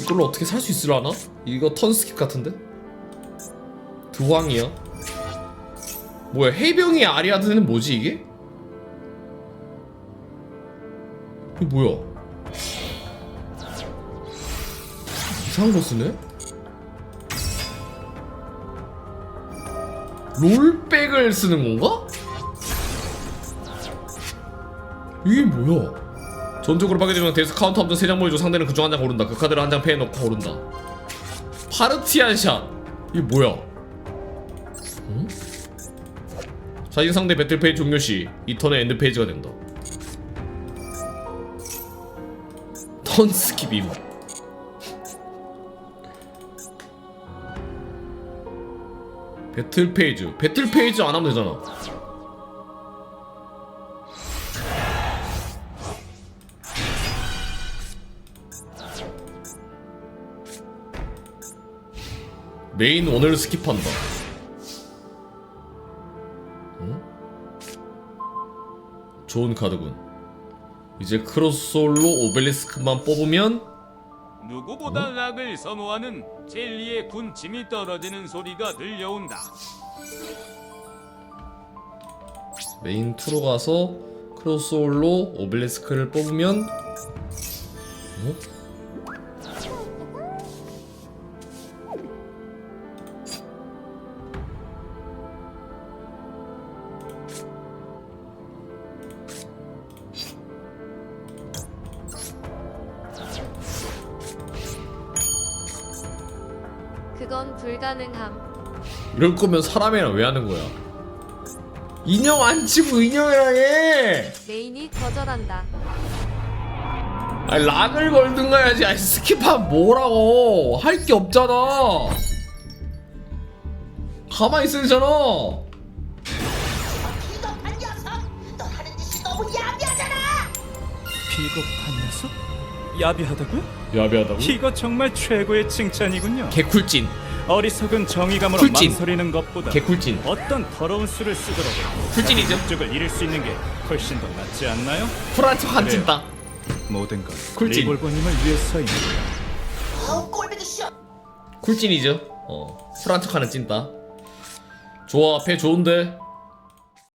이걸로 어떻게 살 수 있으려나? 이거 턴 스킵 같은데? 드황이야? 뭐야, 해병이 아리아드는 뭐지 이게? 이게 뭐야? 이상한 거 쓰네? 롤백을 쓰는 건가? 이게 뭐야? 전적으로 파괴되면 데스 카운터 없는 3장 보여줘. 상대는 그중 한 장 고른다. 그 카드를 한 장 패에 넣고 고른다. 파르티안 샷. 이게 뭐야? 응? 자신 상대 배틀 페이지 종료 시 이 턴의 엔드 페이지가 된다. 턴 스킵임. 배틀 페이지 안 하면 되잖아. 메인 원을 스킵한다. 응? 좋은 카드군. 이제 크로솔로 오벨리스크만 뽑으면 누구보다 락을 선호하는 젤리의 군침이 떨어지는 소리가 들려온다. 메인 2로 가서 크로솔로 오벨리스크를 뽑으면 그건 불가능함. 이럴 거면 사람이랑 왜 하는 거야? 인형 안 치고 인형이랑 해! 메인이 거절한다. 아니 락을 걸든가 해야지. 아니 스킵하면 뭐라고. 할 게 없잖아. 가만히 있어야 되잖아. 비겁한 녀석! 너 하는 짓이 너무 야비하잖아! 비겁한 녀석? 야비하다고요? 야비하다고? 이거 정말 최고의 칭찬이군요. 개쿨찐. 어리석은 정의감으로 쿨찐. 망설이는 것보다 개쿨찐. 어떤 더러운 수를 쓰더라도 쿨찐이죠? 목적을 이룰 수 있는 게 훨씬 더 낫지 않나요? 쿨한 척 안 그래요. 찐다. 모든 건 쿨찐. 리볼버님을 위해서입니다. 아우 꼴보기 싫어! 쿨찐이죠. 쿨한 척 하는 찐따. 좋아, 배 좋은데.